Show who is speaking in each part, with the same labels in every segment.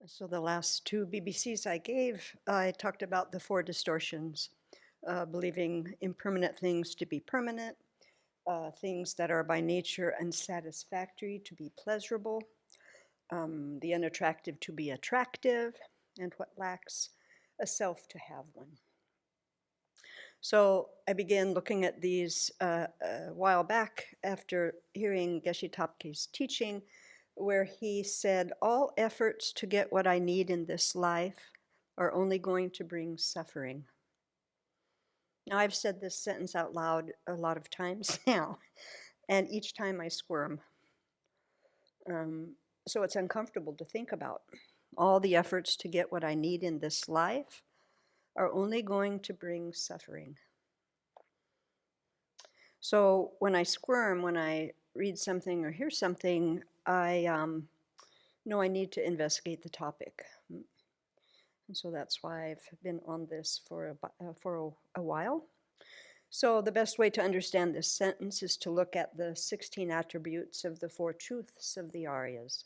Speaker 1: So the last two BBCs I gave, I talked about the four distortions, believing impermanent things to be permanent, things that are by nature unsatisfactory to be pleasurable, the unattractive to be attractive, and what lacks a self to have one. So I began looking at these a while back after hearing Geshe Topke's teaching, where he said, all efforts to get what I need in this life are only going to bring suffering. Now, I've said this sentence out loud a lot of times now, and each time I squirm. So it's uncomfortable to think about. All the efforts to get what I need in this life are only going to bring suffering. So when I squirm, when I read something or hear something, I know I need to investigate the topic. And so that's why I've been on this for a while. So the best way to understand this sentence is to look at the 16 attributes of the four truths of the Arias.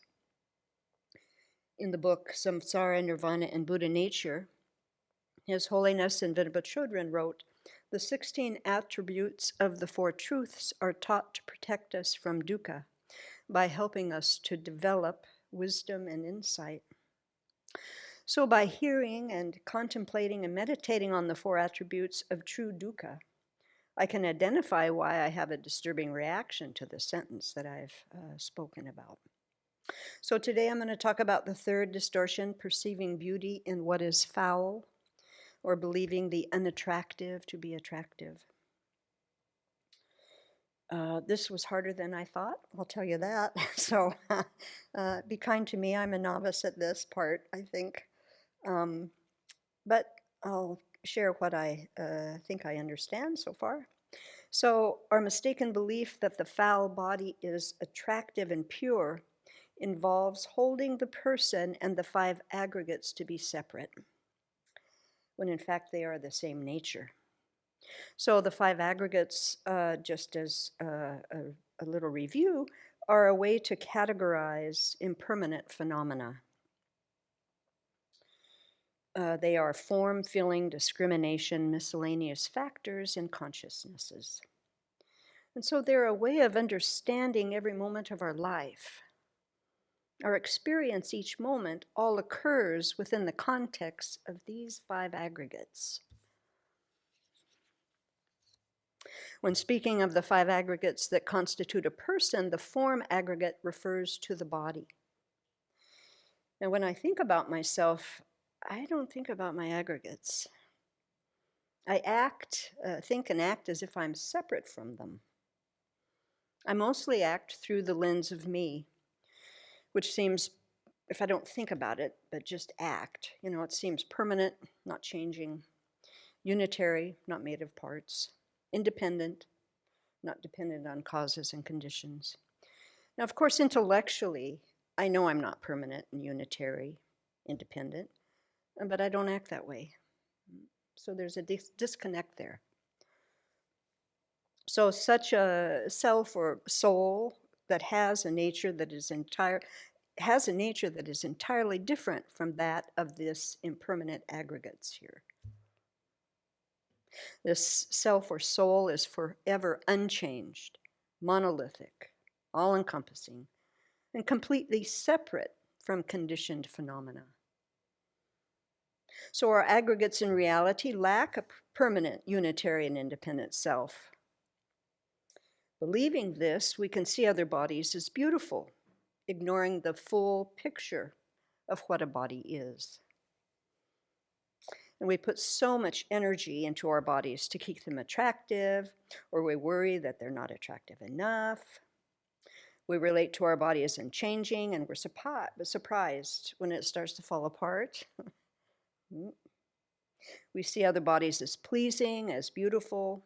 Speaker 1: In the book Samsara, Nirvana, and Buddha Nature, His Holiness and Venerable Chodron wrote, the 16 attributes of the four truths are taught to protect us from dukkha by helping us to develop wisdom and insight. So by hearing and contemplating and meditating on the four attributes of true dukkha, I can identify why I have a disturbing reaction to the sentence that I've spoken about. So today I'm going to talk about the third distortion, perceiving beauty in what is foul, or believing the unattractive to be attractive. This was harder than I thought, I'll tell you that. So be kind to me, I'm a novice at this part, I think. But I'll share what I think I understand so far. So our mistaken belief that the foul body is attractive and pure involves holding the person and the five aggregates to be separate, when in fact they are the same nature. So the five aggregates, just as a little review, are a way to categorize impermanent phenomena. They are form, feeling, discrimination, miscellaneous factors, and consciousnesses. And so they're a way of understanding every moment of our life. Our experience each moment all occurs within the context of these five aggregates. When speaking of the five aggregates that constitute a person, the form aggregate refers to the body. Now, when I think about myself, I don't think about my aggregates. I think and act as if I'm separate from them. I mostly act through the lens of me, which seems, if I don't think about it, but just act, it seems permanent, not changing, unitary, not made of parts, independent, not dependent on causes and conditions. Now, of course, intellectually, I know I'm not permanent and unitary, independent, but I don't act that way. So there's a disconnect there. So such a self or soul that has a nature that is entirely different from that of this impermanent aggregates here. This self or soul is forever unchanged, monolithic, all-encompassing, and completely separate from conditioned phenomena. So our aggregates in reality lack a permanent, unitary, and independent self. Believing this, we can see other bodies as beautiful, ignoring the full picture of what a body is. And we put so much energy into our bodies to keep them attractive, or we worry that they're not attractive enough. We relate to our body as unchanging, and we're surprised when it starts to fall apart. We see other bodies as pleasing, as beautiful,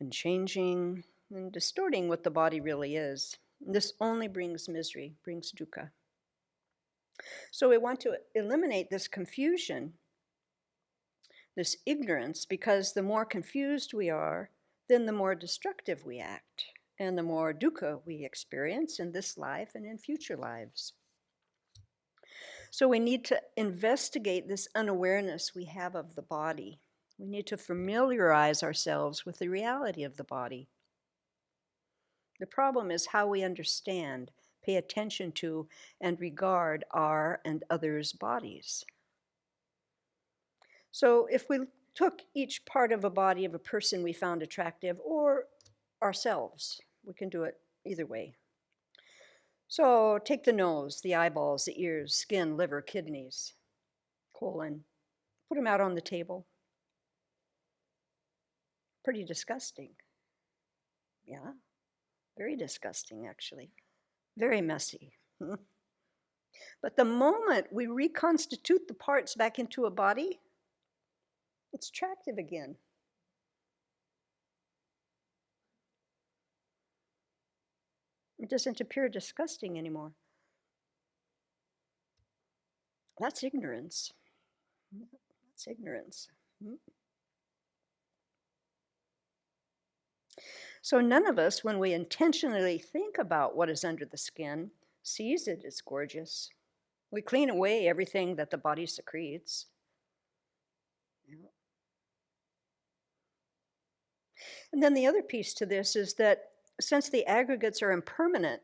Speaker 1: unchanging, and distorting what the body really is. This only brings misery, brings dukkha. So we want to eliminate this confusion, this ignorance, because the more confused we are, then the more destructive we act, and the more dukkha we experience in this life and in future lives. So we need to investigate this unawareness we have of the body. We need to familiarize ourselves with the reality of the body. The problem is how we understand, pay attention to, and regard our and others' bodies. So if we took each part of a body of a person we found attractive, or ourselves, we can do it either way. So take the nose, the eyeballs, the ears, skin, liver, kidneys, colon, put them out on the table. Pretty disgusting. Yeah, very disgusting, actually. Very messy. But the moment we reconstitute the parts back into a body, it's attractive again. It doesn't appear disgusting anymore. That's ignorance. That's ignorance. So none of us, when we intentionally think about what is under the skin, sees it as gorgeous. We clean away everything that the body secretes. Yeah. And then the other piece to this is that since the aggregates are impermanent,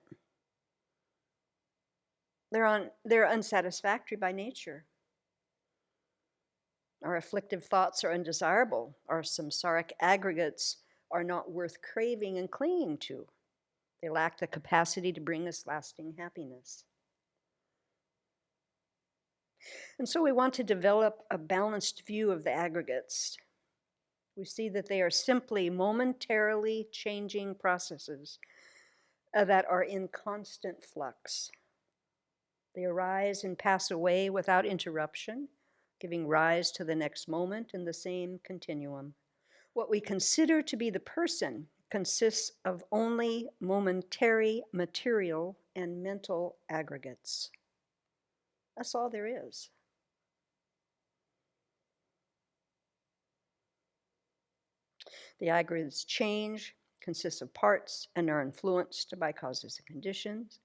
Speaker 1: they're unsatisfactory by nature. Our afflictive thoughts are undesirable. Our samsaric aggregates are not worth craving and clinging to. They lack the capacity to bring us lasting happiness. And so we want to develop a balanced view of the aggregates. We see that they are simply momentarily changing processes that are in constant flux. They arise and pass away without interruption, giving rise to the next moment in the same continuum. What we consider to be the person consists of only momentary material and mental aggregates. That's all there is. The aggregates change, consist of parts, and are influenced by causes and conditions.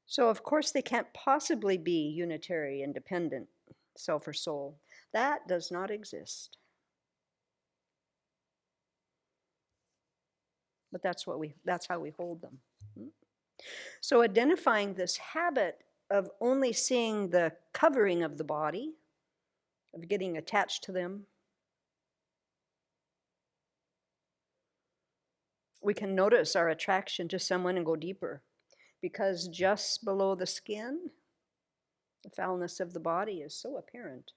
Speaker 1: So, of course, they can't possibly be unitary, independent, self or soul. That does not exist. But that's how we hold them. So identifying this habit of only seeing the covering of the body, of getting attached to them, we can notice our attraction to someone and go deeper, because just below the skin, the foulness of the body is so apparent.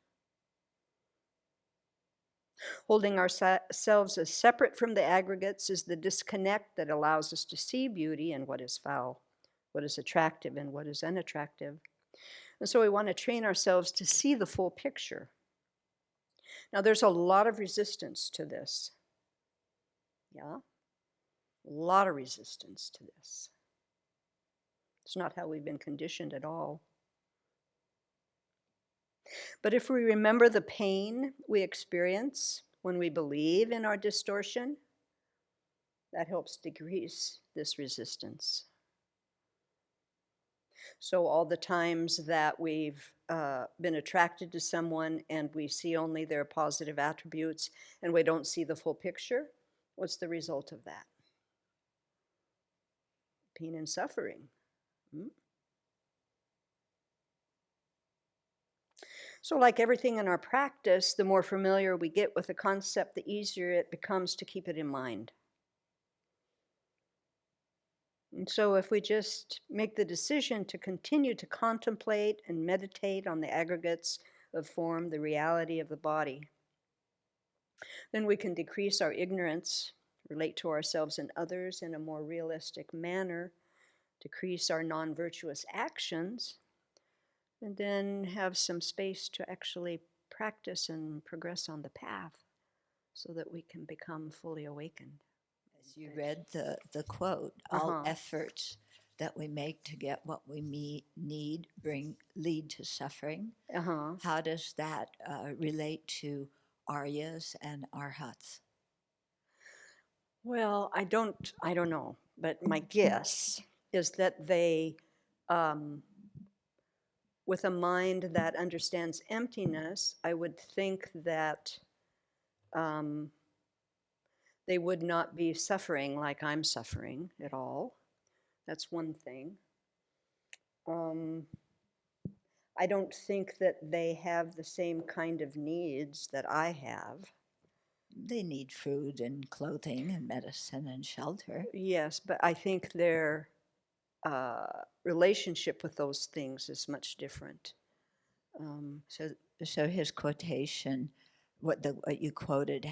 Speaker 1: Holding ourselves as separate from the aggregates is the disconnect that allows us to see beauty in what is foul, what is attractive and what is unattractive. And so we want to train ourselves to see the full picture. Now, there's a lot of resistance to this. Yeah? A lot of resistance to this. It's not how we've been conditioned at all. But if we remember the pain we experience when we believe in our distortion, that helps decrease this resistance. So all the times that we've been attracted to someone and we see only their positive attributes and we don't see the full picture, what's the result of that? Pain and suffering. So like everything in our practice, the more familiar we get with the concept, the easier it becomes to keep it in mind. And so if we just make the decision to continue to contemplate and meditate on the aggregates of form, the reality of the body, then we can decrease our ignorance, relate to ourselves and others in a more realistic manner, decrease our non-virtuous actions, and then have some space to actually practice and progress on the path so that we can become fully awakened.
Speaker 2: As you read the quote, all efforts that we make to get what we need lead to suffering. How does that relate to Arias and Arhats?
Speaker 1: Well, I don't know, but my guess is that they with a mind that understands emptiness, I would think that they would not be suffering like I'm suffering at all. That's one thing. I don't think that they have the same kind of needs that I have.
Speaker 2: They need food and clothing and medicine and shelter.
Speaker 1: Yes, but I think their relationship with those things is much different.
Speaker 2: So his quotation, what you quoted,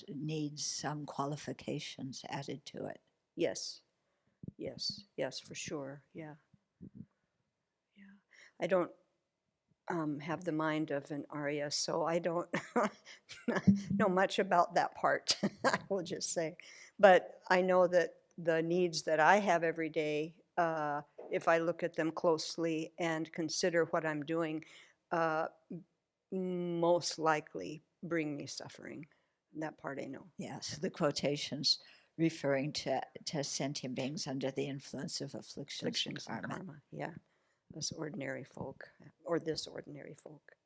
Speaker 2: needs some qualifications added to it.
Speaker 1: Yes, for sure. Yeah. I don't have the mind of an Arias, so I don't know much about that part, I will just say. But I know that the needs that I have every day, if I look at them closely and consider what I'm doing, most likely bring me suffering. That part I know.
Speaker 2: Yes, the quotations referring to sentient beings under the influence of afflictions and karma.
Speaker 1: Yeah, us ordinary folk, or this ordinary folk.